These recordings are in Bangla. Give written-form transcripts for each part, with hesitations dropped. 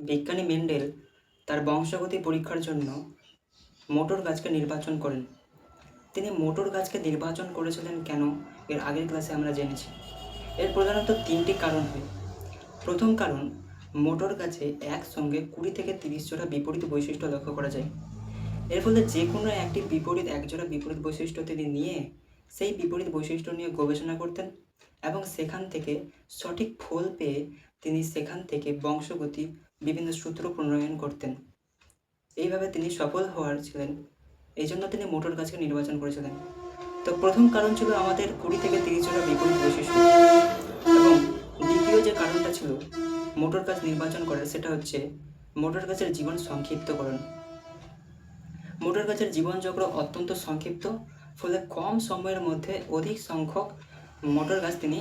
বিজ্ঞানী মেন্ডেল তার বংশগতি পরীক্ষার জন্য মোটর গাছকে নির্বাচন করেন। তিনি মোটর গাছকে নির্বাচন করেছিলেন কেন, এর আগের ক্লাসে আমরা জেনেছি। এর প্রধানত তিনটি কারণ হয়। প্রথম কারণ, মোটর গাছে একসঙ্গে 20 থেকে 30 জোড়া বিপরীত বৈশিষ্ট্য লক্ষ্য করা যায়। এর ফলে যে কোনো একজোড়া বিপরীত বৈশিষ্ট্য তিনি নিয়ে সেই বিপরীত বৈশিষ্ট্য নিয়ে গবেষণা করতেন এবং সেখান থেকে সঠিক ফল পেয়ে তিনি সেখান থেকে বংশগতি বিভিন্ন সূত্র প্রণয়ন করতেন। এইভাবে তিনি সফল হওয়ার ছিলেন, এই জন্য তিনি মোটর গাছকে নির্বাচন করেছিলেন। তো প্রথম কারণ ছিল আমাদের 20 থেকে 30 জোড়া বিপরীত বৈশিষ্ট্য, এবং দ্বিতীয় যে কারণটা ছিল মোটর গাছ নির্বাচন করার, সেটা হচ্ছে মোটর গাছের জীবন সংক্ষিপ্তকরণ। মোটর গাছের জীবনচক্র অত্যন্ত সংক্ষিপ্ত, ফলে কম সময়ের মধ্যে অধিক সংখ্যক মোটর গাছ তিনি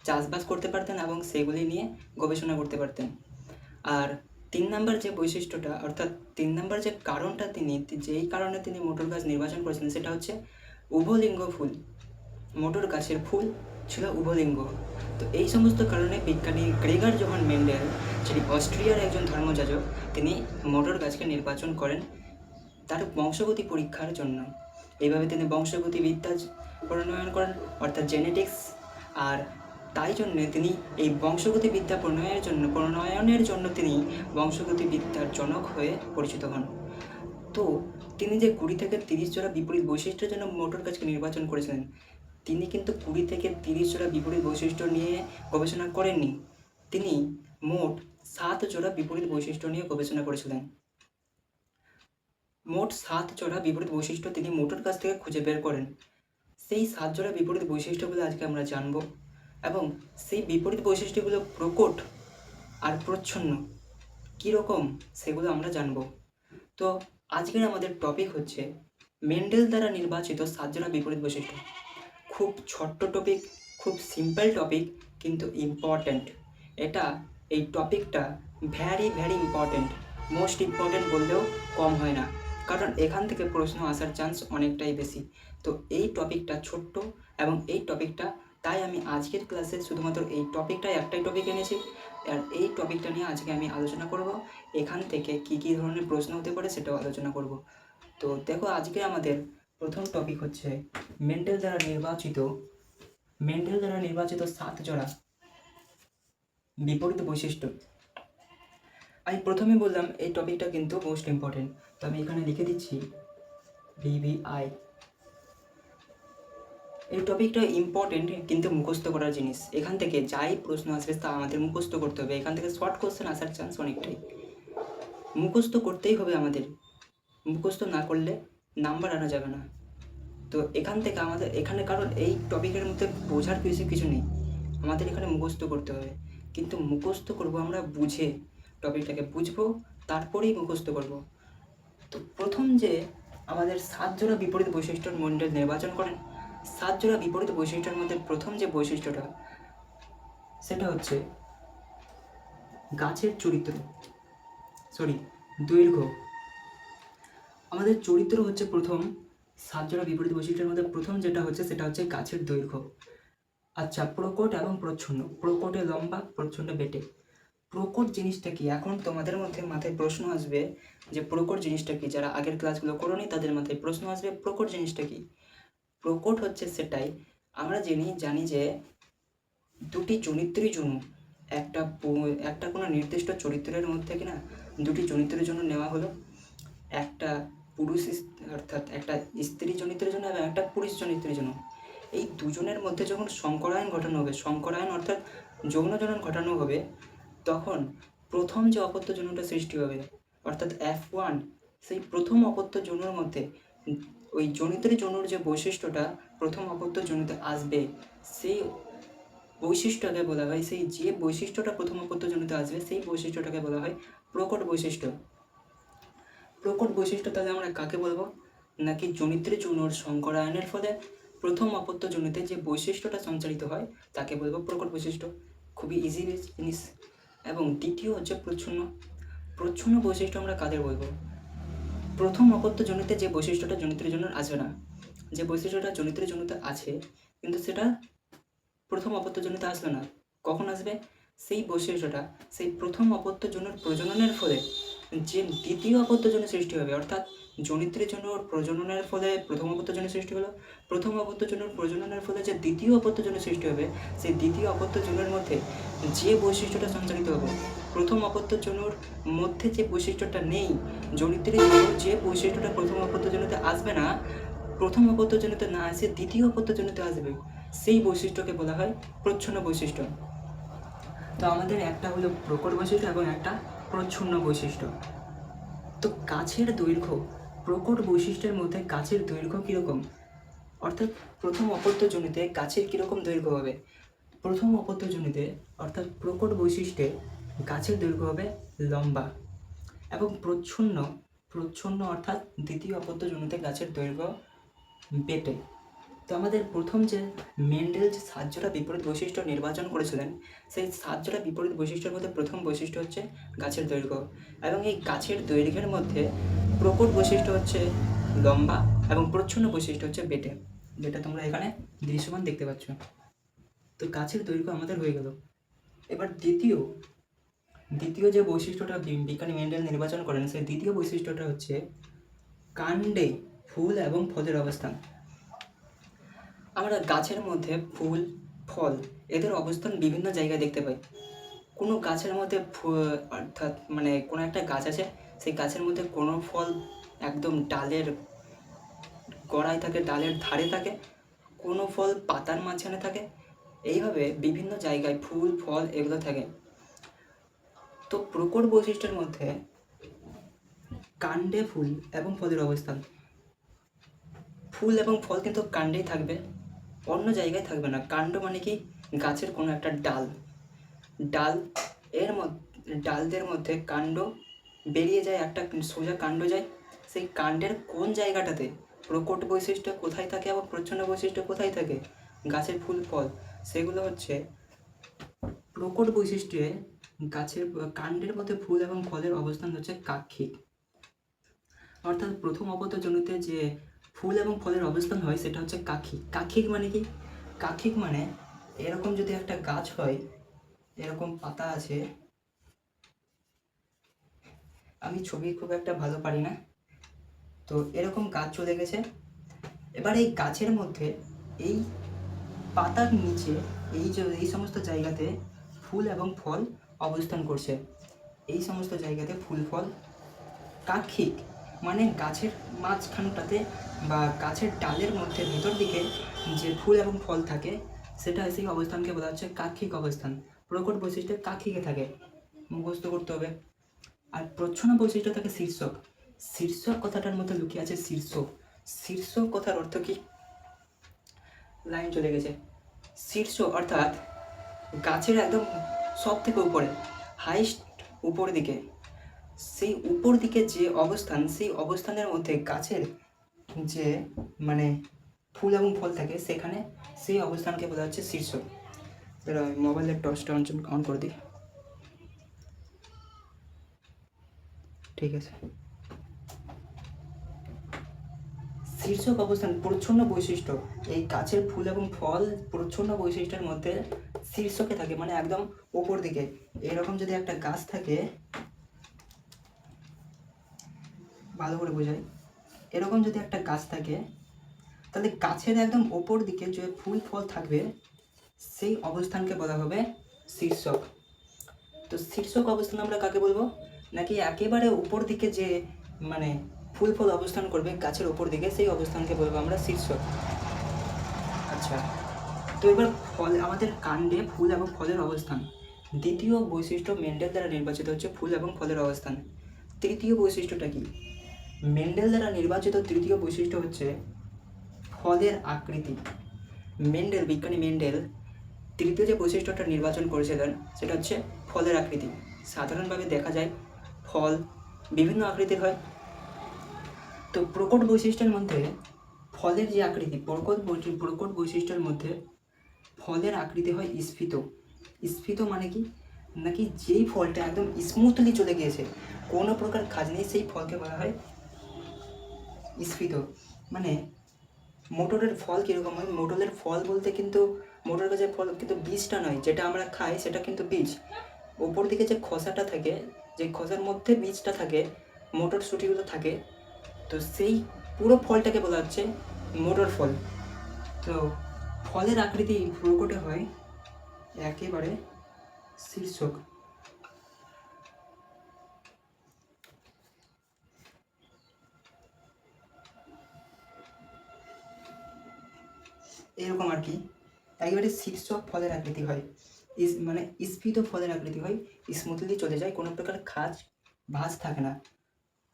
চাষবাস করতে পারতেন এবং সেগুলি নিয়ে গবেষণা করতে পারতেন। আর 3 নম্বর যে বৈশিষ্ট্যটা, অর্থাৎ 3 নম্বর যে কারণটা যেই কারণে তিনি মোটর গাছ নির্বাচন করেছিলেন, সেটা হচ্ছে উভলিঙ্গ ফুল। মোটর গাছের ফুল ছিল উভলিঙ্গ। তো এই সমস্ত কারণে বিজ্ঞানী গ্রেগর জোহান মেন্ডেল, যিনি অস্ট্রিয়ার একজন ধর্মযাজক, তিনি মোটর গাছকে নির্বাচন করেন তার বংশগতি পরীক্ষার জন্য। এইভাবে তিনি বংশগতিবিদ্যা প্রণয়ন করেন, অর্থাৎ জেনেটিক্স। আর তাই জন্যে তিনি এই বংশগতিবিদ্যা প্রণয়নের জন্য তিনি বংশগতিবিদ্যার জনক হয়ে পরিচিত হন। তো তিনি যে 20 থেকে 30 জোড়া বিপরীত বৈশিষ্ট্যের জন্য মোটর গাছকে নির্বাচন করেছিলেন, তিনি কিন্তু 20 থেকে 30 জোড়া বিপরীত বৈশিষ্ট্য নিয়ে গবেষণা করেননি। তিনি মোট 7 জোড়া বিপরীত বৈশিষ্ট্য নিয়ে গবেষণা করেছিলেন। মোট 7 জোড়া বিপরীত বৈশিষ্ট্য তিনি মোটর গাছ থেকে খুঁজে বের করেন। সেই 7 জোড়া বিপরীত বৈশিষ্ট্যগুলো আজকে আমরা জানব, এবং সেই বিপরীত বৈশিষ্ট্যগুলো প্রকট আর প্রচ্ছন্ন কীরকম সেগুলো আমরা জানব। তো আজকের আমাদের টপিক হচ্ছে মেন্ডেল দ্বারা নির্বাচিত 7 জোড়া বিপরীত বৈশিষ্ট্য। খুব ছোট্ট টপিক, খুব সিম্পল টপিক, কিন্তু ইম্পর্ট্যান্ট। এই টপিকটা ভ্যারি ইম্পর্ট্যান্ট, মোস্ট ইম্পর্ট্যান্ট বললেও কম হয় না, কারণ এখান থেকে প্রশ্ন আসার চান্স অনেকটাই বেশি। তো এই টপিকটা ছোট্ট, এবং এই টপিকটা তাই আমি আজকের ক্লাসে শুধুমাত্র এই একটাই টপিক এনেছি, আর এই টপিকটা নিয়ে আজকে আমি আলোচনা করব। এখান থেকে কী ধরনের প্রশ্ন হতে পারে সেটাও আলোচনা করব। তো দেখো, আজকে আমাদের প্রথম টপিক হচ্ছে মেন্ডেল দ্বারা নির্বাচিত 7 জোড়া বিপরীত বৈশিষ্ট্য। আমি প্রথমে বললাম এই টপিকটা কিন্তু মোস্ট ইম্পর্টেন্ট, তো আমি এখানে লিখে দিচ্ছি VVI। এই টপিকটা ইম্পর্টেন্ট কিন্তু মুখস্থ করার জিনিস। এখান থেকে যাই প্রশ্ন আসবে তা আমাদের মুখস্থ করতে হবে। এখান থেকে শর্ট কোশ্চেন আসার চান্স অনেকটাই। মুখস্থ করতেই হবে আমাদের, মুখস্থ না করলে নাম্বার আনা যাবে না। তো এখানে কারণ এই টপিকের মধ্যে বোঝার কিছু নেই, আমাদের এখানে মুখস্থ করতে হবে। কিন্তু মুখস্থ করব আমরা বুঝে, টপিকটাকে বুঝবো, তারপরেই মুখস্থ করব। তো প্রথম যে আমাদের 7 জোড়া বিপরীত বৈশিষ্ট্যর মেন্ডেল নির্বাচন করেন, 7 জোড়া বিপরীত বৈশিষ্ট্যের মধ্যে প্রথম যে বৈশিষ্ট্যটা, সেটা হচ্ছে গাছের দৈর্ঘ্য। আমাদের চরিত্র হচ্ছে প্রথম 7 জোড়া বিপরীত বৈশিষ্ট্যের মধ্যে প্রথম যেটা হচ্ছে সেটা হচ্ছে গাছের দৈর্ঘ্য। আচ্ছা, প্রকট এবং প্রচ্ছন্ন। প্রকটে লম্বা, প্রচ্ছন্নে বেটে। প্রকট জিনিসটা কি? এখন তোমাদের মধ্যে মাথায় প্রশ্ন আসবে যে প্রকট জিনিসটা কি। যারা আগের ক্লাসগুলো করোনি তাদের মাথায় প্রশ্ন আসবে প্রকট জিনিসটা কি। প্রকট হচ্ছে সেটাই, আমরা জানি যে দুটি জনিত্রী জনু, একটা কোনো নির্দিষ্ট চরিত্রের মধ্যে কিনা দুটি জনিত্রের জন্য নেওয়া হলো, একটা পুরুষ অর্থাৎ একটা স্ত্রী জনিত্রের জন্য এবং একটা পুরুষ জনিত্রের জন্য। এই দুজনের মধ্যে যখন সংকরায়ন ঘটানো হবে, সংকরায়ন অর্থাৎ যৌন জনন ঘটানো হবে, তখন প্রথম যে অপত্য জনুটা সৃষ্টি হবে অর্থাৎ F1, সেই প্রথম অপত্য জনুর মধ্যে ওই জনিত্রী জনুর যে বৈশিষ্ট্যটা প্রথম অপত্য জনুতে আসবে, সেই বৈশিষ্ট্যটাকে বলা হয়, যে বৈশিষ্ট্যটা প্রথম অপত্য জনুতে আসবে সেই বৈশিষ্ট্যটাকে বলা হয় প্রকট বৈশিষ্ট্য। প্রকট বৈশিষ্ট্য তাহলে আমরা কাকে বলবো? নাকি জনিত্রী জনুর সংকরায়নের ফলে প্রথম অপত্য জনুতে যে বৈশিষ্ট্যটা সঞ্চারিত হয় তাকে বলবো প্রকট বৈশিষ্ট্য। খুবই ইজি জিনিস। এবং দ্বিতীয় হচ্ছে প্রচ্ছন্ন বৈশিষ্ট্য আমরা কাদের বলবো? প্রথম অপত্য জনিতে যে বৈশিষ্ট্যটা জনিত্রী জনুর আসবে না, যে বৈশিষ্ট্যটা জনিত্রী জনুতে আছে কিন্তু সেটা প্রথম অপত্য জনিতে আসবে না, কখন আসবে? সেই বৈশিষ্ট্যটা সেই প্রথম অপত্য জন্যর প্রজননের ফলে যে দ্বিতীয় অপত্য জন্য সৃষ্টি হবে, অর্থাৎ জনিত্রের জন্য প্রজননের ফলে প্রথম অপত্য জন্য সৃষ্টি হলো, প্রথম অপত্য জন্য প্রজননের ফলে যে দ্বিতীয় অপত্য জন্য সৃষ্টি হবে, সেই দ্বিতীয় অপত্য জন্যের মধ্যে যে বৈশিষ্ট্যটা সঞ্চালিত হবে, প্রথম অপত্য জন্যর মধ্যে যে বৈশিষ্ট্যটা নেই, জনিত্রের জন্য যে বৈশিষ্ট্যটা প্রথম অপত্য জন্যতে আসবে না, প্রথম অপত্য জন্যতে না আসে দ্বিতীয় অপত্য জন্যতে আসবে, সেই বৈশিষ্ট্যকে বলা হয় প্রচ্ছন্ন বৈশিষ্ট্য। তো আমাদের একটা হলো প্রকট বৈশিষ্ট্য এবং একটা প্রচ্ছন্ন বৈশিষ্ট্য। তো গাছের দৈর্ঘ্য, প্রকট বৈশিষ্ট্যের মধ্যে গাছের দৈর্ঘ্য কীরকম, অর্থাৎ প্রথম অপত্য জনিতে গাছের কীরকম দৈর্ঘ্য হবে, প্রথম অপত্য জনিতে অর্থাৎ প্রকট বৈশিষ্ট্যে গাছের দৈর্ঘ্য হবে লম্বা, এবং প্রচ্ছন্ন প্রচ্ছন্ন অর্থাৎ দ্বিতীয় অপত্য জনিতে গাছের দৈর্ঘ্য বেটে। তো আমাদের প্রথম যে মেন্ডেল যে 7 বিপরীত বৈশিষ্ট্য নির্বাচন করেছিলেন, সেই 7 বিপরীত বৈশিষ্ট্যের মধ্যে প্রথম বৈশিষ্ট্য হচ্ছে গাছের দৈর্ঘ্য, এবং এই গাছের দৈর্ঘ্যের মধ্যে প্রকট বৈশিষ্ট্য হচ্ছে লম্বা এবং প্রচ্ছন্ন বৈশিষ্ট্য হচ্ছে বেটে, যেটা তোমরা এখানে দৃশ্যমান দেখতে পাচ্ছ। তো গাছের দৈর্ঘ্য আমাদের হয়ে গেল। এবার দ্বিতীয় যে বৈশিষ্ট্যটা বিজ্ঞানী মেন্ডেল নির্বাচন করেন, সেই দ্বিতীয় বৈশিষ্ট্যটা হচ্ছে কাণ্ডে ফুল এবং ফলের অবস্থান। আমরা গাছের মধ্যে ফুল, ফল এদের অবস্থান বিভিন্ন জায়গায় দেখতে পাই। কোনো গাছের মধ্যে অর্থাৎ মানে কোনো একটা গাছ আছে, সেই গাছের মধ্যে কোনো ফল একদম ডালের গোড়ায় থাকে, ডালের ধারে থাকে, কোনো ফল পাতার মাঝখানে থাকে, এইভাবে বিভিন্ন জায়গায় ফুল, ফল এগুলো থাকে। তো প্রকট বৈশিষ্ট্যের মধ্যে কাণ্ডে ফুল এবং ফলের অবস্থান, ফুল এবং ফল কিন্তু কাণ্ডেই থাকবে, অন্য জায়গায় থাকবে না। কাণ্ড মানে কি, গাছের কোনো একটা ডাল এর মধ্যে, ডালদের মধ্যে কাণ্ড বেরিয়ে যায়, একটা সোজা কাণ্ড যায়, সেই কাণ্ডের কোন জায়গাটাতে প্রকট বৈশিষ্ট্য কোথায় থাকে এবং প্রচ্ছন্ন বৈশিষ্ট্য কোথায় থাকে, গাছের ফুল ফল, সেগুলো হচ্ছে প্রকট বৈশিষ্ট্যে গাছের কাণ্ডের মধ্যে ফুল এবং ফলের অবস্থান হচ্ছে কাক্ষিক। অর্থাৎ প্রথম অপত্য জনিতে যে ফুল এবং ফলের অবস্থান হয় সেটা হচ্ছে কাক্ষিক। কাক্ষিক মানে কি, কাক্ষিক মানে এরকম যদি একটা গাছ হয়, এরকম পাতা আছে, আমি ছবি খুব একটা ভালো পারি না, তো এরকম গাছ চলে গেছে, এবার এই গাছের মধ্যে এই পাতার নিচে এই সমস্ত জায়গাতে ফুল এবং ফল অবস্থান করছে, এই সমস্ত জায়গাতে ফুল ফল কাক্ষিক মানে গাছের মাঝখানটাতে বা গাছের ডালের মধ্যে ভিতর দিকে যে ফুল এবং ফল থাকে, সেটা সেই অবস্থানকে বলা হচ্ছে কাক্ষিক অবস্থান। প্রকট বৈশিষ্ট্যে কাক্ষিকে থাকে, মুখস্থ করতে হবে। আর প্রচ্ছন্ন বৈশিষ্ট্য থাকে শীর্ষক। শীর্ষক কথাটার মধ্যে লুকিয়ে আছে শীর্ষক। শীর্ষক কথার অর্থ কি, লাইন চলে গেছে। শীর্ষ অর্থাৎ গাছের একদম সব থেকে উপরে, হাইস্ট উপর দিকে, সেই উপর দিকে যে অবস্থান, সেই অবস্থানের মধ্যে গাছের যে মানে ফুল এবং ফল থাকে, সেখানে সেই অবস্থানকে বলা হচ্ছে শীর্ষ। তাহলে মোবাইলের টর্চটা অন করে দিই, ঠিক আছে। শীর্ষক অবস্থান প্রচ্ছন্ন বৈশিষ্ট্য, এই গাছের ফুল এবং ফল প্রচ্ছন্ন বৈশিষ্ট্যের মধ্যে শীর্ষকে থাকে, মানে একদম ওপর দিকে। এরকম যদি একটা গাছ থাকে, ভালো করে বোঝাই, এরকম যদি একটা গাছ থাকে, তাহলে গাছের একদম ওপর দিকে যে ফুল ফল থাকবে, সেই অবস্থানকে বলা হবে শীর্ষক। তো শীর্ষক অবস্থান আমরা কাকে বলবো, নাকি একেবারে উপর দিকে যে মানে ফুল ফল অবস্থান করবে গাছের ওপর দিকে, সেই অবস্থানকে বলবো আমরা শীর্ষক। আচ্ছা, তো এবার ফল, আমাদের কাণ্ডে ফুল এবং ফলের অবস্থান, দ্বিতীয় বৈশিষ্ট্য মেন্ডেল দ্বারা নির্বাচিত হচ্ছে ফুল এবং ফলের অবস্থান। তৃতীয় বৈশিষ্ট্যটা কি, মেন্ডেল দ্বারা নির্বাচিত তৃতীয় বৈশিষ্ট্য হচ্ছে ফলের আকৃতি। বিজ্ঞানী মেন্ডেল তৃতীয় যে বৈশিষ্ট্যটা নির্বাচন করেছিলেন সেটা হচ্ছে ফলের আকৃতি। সাধারণভাবে দেখা যায় ফল বিভিন্ন আকৃতির হয়, তো প্রকট বৈশিষ্ট্যের মধ্যে ফলের যে আকৃতি, প্রকট বৈশিষ্ট্যের মধ্যে ফলের আকৃতি হয় স্ফীত। স্ফীত মানে কি, নাকি যেই ফলটা একদম স্মুথলি চলে গিয়েছে, কোনো প্রকার কাজ নেই, সেই ফলকে বলা হয় স্ফীত। মানে মোটরের ফল কীরকম হয়, মোটরের ফল বলতে কিন্তু মোটর গাছের ফল কিন্তু বীজটা নয়, যেটা আমরা খাই সেটা কিন্তু বীজ। ওপর দিকে যে খোসাটা থাকে, যে খোসার মধ্যে বীজটা থাকে, মটরশুঁটিগুলো থাকে, তো সেই পুরো ফলটাকে বলা হচ্ছে মোটর ফল। তো ফলের আকৃতি প্রকটে হয় একেবারে শীর্ষক। এরকম আর কি, একেবারে শীর্ষক ফলের আকৃতি হয়, মানে স্ফীত ফলের আকৃতি হয়, স্মুথলি চলে যায়, কোনো প্রকার ভাঁজ থাকে না।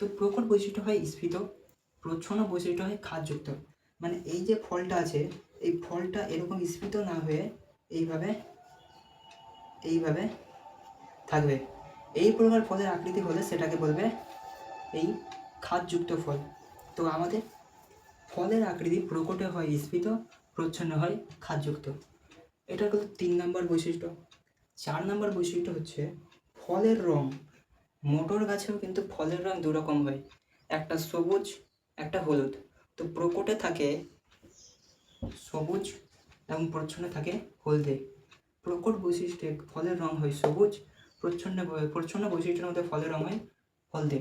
তো প্রকট বৈশিষ্ট্য হয় স্ফীত, প্রচ্ছন্ন বৈশিষ্ট্য হয় খাদযুক্ত। মানে এই যে ফলটা আছে, এই ফলটা এরকম স্ফীত না হয়ে এইভাবে এইভাবে থাকবে। এই প্রকার ফলের আকৃতি হলে সেটাকে বলবে এই খাদযুক্ত ফল। তো আমাদের ফলের আকৃতি প্রকটে হয় স্ফীত, প্রচ্ছন্ন হয় খাদযুক্ত। এটা হলো 3 নম্বর বৈশিষ্ট্য। 4 নম্বর বৈশিষ্ট্য হচ্ছে ফলের রং। মোটর গাছেও কিন্তু ফলের রং দুরকম হয়, একটা সবুজ, একটা হলুদ। তো প্রকটে থাকে সবুজ এবং প্রচ্ছন্ন থাকে হলদে। প্রকট বৈশিষ্ট্যে ফলের রং হয় সবুজ, প্রচ্ছন্ন বৈশিষ্ট্যের মধ্যে ফলের রং হয় হলদে।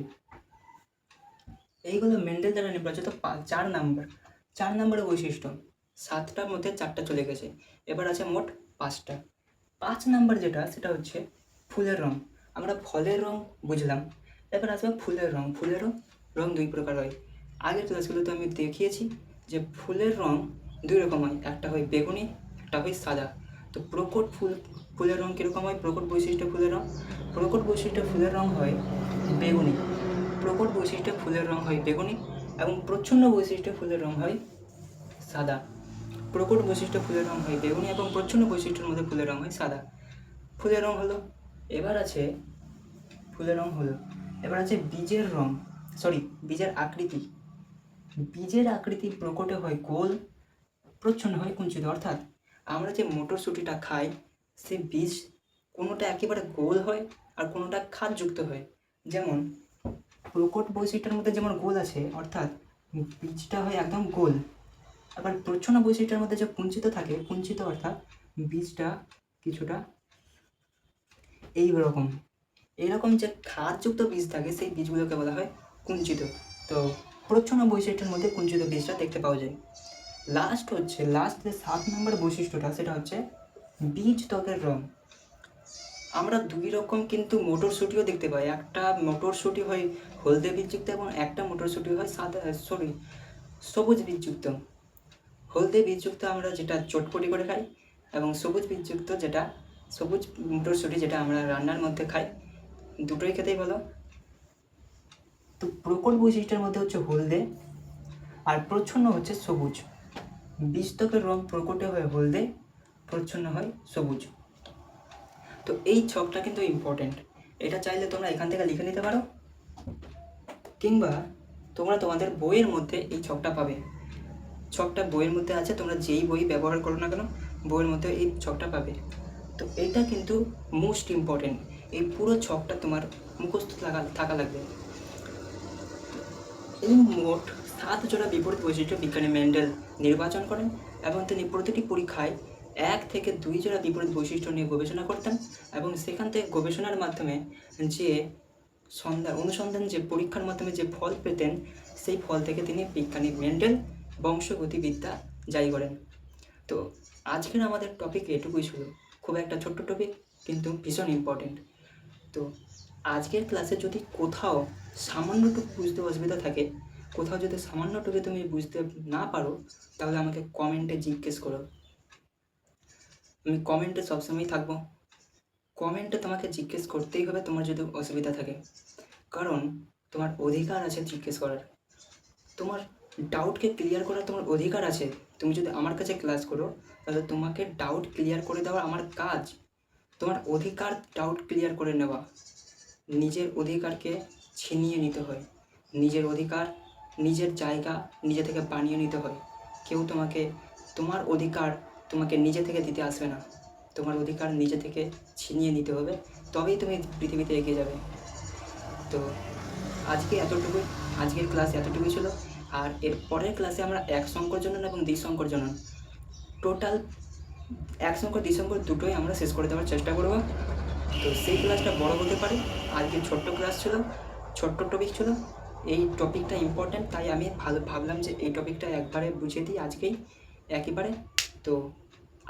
এইগুলো মেন্ডেল দ্বারা নির্বাচিত 4 নম্বরের বৈশিষ্ট্য। 7টার মধ্যে 4টা চলে গেছে, এবার আছে মোট 5টা। 5 নম্বর যেটা, সেটা হচ্ছে ফুলের রং। আমরা ফলের রং বুঝলাম, এবার আসবে ফুলের রং। ফুলের রং 2 প্রকার হয়। আগের ক্লাসগুলোতে আমি দেখিয়েছি যে ফুলের রং 2 রকম হয়, একটা হয় বেগুনি, একটা হয় সাদা। তো প্রকট ফুলের রং কীরকম হয়? প্রকট বৈশিষ্ট্য ফুলের রং, প্রকট বৈশিষ্ট্য ফুলের রং হয় বেগুনি। প্রকট বৈশিষ্ট্য ফুলের রং হয় বেগুনি এবং প্রচ্ছন্ন বৈশিষ্ট্য ফুলের রং হয় সাদা। প্রকট বৈশিষ্ট্য ফুলের রং হয় বেগুনি এবং প্রচ্ছন্ন বৈশিষ্ট্যের মধ্যে ফুলের রং হয় সাদা। ফুলের রং হলো। এবার আছে ফুলের রং হলো, এবার আছে বীজের রং, বীজের আকৃতি। বীজের আকৃতি প্রকটে হয় গোল, প্রচ্ছন্ন হয় কুঞ্চিত। অর্থাৎ আমরা যে মটরশুঁটিটা খাই, সে বীজ কোনোটা একেবারে গোল হয় আর কোনোটা খাদযুক্ত হয়। যেমন প্রকট বৈশিষ্ট্যের মধ্যে যেমন গোল আছে, অর্থাৎ বীজটা হয় একদম গোল। আবার প্রচ্ছন্ন বৈশিষ্ট্যের মধ্যে যে কুঞ্চিত থাকে, কুঞ্চিত অর্থাৎ বীজটা কিছুটা এইরকম যে খাদযুক্ত বীজ থাকে, সেই বীজগুলোকে বলা হয় কুঞ্চিত। তো প্রচ্ছন্ন বৈশিষ্ট্যের মধ্যে কুঞ্চিত বীজটা দেখতে পাওয়া যায়। লাস্ট যে 7 নম্বর বৈশিষ্ট্যটা, সেটা হচ্ছে বীজ ত্বকের রং। আমরা 2 রকম কিন্তু মটরশুঁটিও দেখতে পাই। একটা মটরশুঁটি হয় হলদে বীজযুক্ত এবং একটা মটরশুঁটি হয় সবুজ বীজযুক্ত। হলদে বীজযুক্ত আমরা যেটা চটপটি করে খাই, এবং সবুজ বীজযুক্ত যেটা সবুজ মটরশুঁটি যেটা আমরা রান্নার মধ্যে খাই। দুটোই খেতেই ভালো। তো প্রকট বৈশিষ্ট্যের মধ্যে হচ্ছে হলদে আর প্রচ্ছন্ন হচ্ছে সবুজ। বীজ ত্বকের রং প্রকটে হয় হলদে, প্রচ্ছন্ন হয় সবুজ। তো এই ছকটা কিন্তু ইম্পর্টেন্ট, এটা চাইলে তোমরা এখান থেকে লিখে নিতে পারো, কিংবা তোমরা তোমাদের বইয়ের মধ্যে এই ছকটা পাবে। ছকটা বইয়ের মধ্যে আছে, তোমরা যেই বই ব্যবহার করো না কেন, বইয়ের মধ্যে এই ছকটা পাবে। তো এটা কিন্তু মোস্ট ইম্পর্টেন্ট, এই পুরো ছকটা তোমার মুখস্থ থাকা লাগবে। এই মোট 7 জোড়া বিপরীত বৈশিষ্ট্য বিজ্ঞানী মেন্ডেল নির্বাচন করেন এবং তিনি প্রতিটি পরীক্ষায় 1 থেকে 2 জোড়া বিপরীত বৈশিষ্ট্য নিয়ে গবেষণা করতেন, এবং সেখান থেকে গবেষণার মাধ্যমে যে অনুসন্ধান যে পরীক্ষার মাধ্যমে যে ফল পেতেন, সেই ফল থেকে তিনি বিজ্ঞানী মেন্ডেল বংশগতিবিদ্যা জারি করেন। তো আজকের আমাদের টপিক এটুকুই ছিল, খুব একটা ছোট্ট টপিক কিন্তু ভীষণ ইম্পর্টেন্ট। তো আজকের ক্লাসে যদি কোথাও সামান্যটুকু বুঝতে অসুবিধা থাকে, কোথাও যদি সামান্যটুকু তুমি বুঝতে না পারো, তাহলে আমাকে কমেন্টে জিজ্ঞেস করো। আমি কমেন্টে সবসময় থাকবো। কমেন্টে তোমাকে জিজ্ঞেস করতেই হবে তোমার যদি অসুবিধা থাকে, কারণ তোমার অধিকার আছে জিজ্ঞেস করার। তোমার ডাউটকে ক্লিয়ার করার তোমার অধিকার আছে। তুমি যদি আমার কাছে ক্লাস করো, তাহলে তোমাকে ডাউট ক্লিয়ার করে দেওয়া আমার কাজ। তোমার অধিকার ডাউট ক্লিয়ার করে নেওয়া। নিজের অধিকারকে ছিনিয়ে নিতে হয়, নিজের অধিকার, নিজের জায়গা নিজে থেকে বানিয়ে নিতে হয়। কেউ তোমার অধিকার তোমাকে নিজে থেকে দিতে আসবে না। তোমার অধিকার নিজে থেকে ছিনিয়ে নিতে হবে, তবেই তুমি পৃথিবীতে এগিয়ে যাবে। তো আজকের ক্লাস এতটুকুই ছিল। আর এর পরের ক্লাসে আমরা এক সংকর জনন এবং দ্বিসংকর জনন, টোটাল এক অঙ্ক 2 অঙ্ক দুটোই আমরা শেষ করে দেওয়ার চেষ্টা করব। তো সেই ক্লাসটা বড় হতে পারে। আজকে ছোট্ট ক্লাস ছিল, ছোট্ট টপিক ছিল। এই টপিকটা ইম্পর্ট্যান্ট, তাই আমি ভাবলাম যে এই টপিকটা একবারে বুঝিয়ে দিই আজকেই একেবারে। তো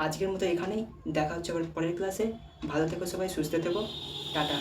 আজকের মতো এখানেই, দেখা হচ্ছে আবার পরের ক্লাসে। ভালো থেকো সবাই, সুস্থ থেকো, টাটা।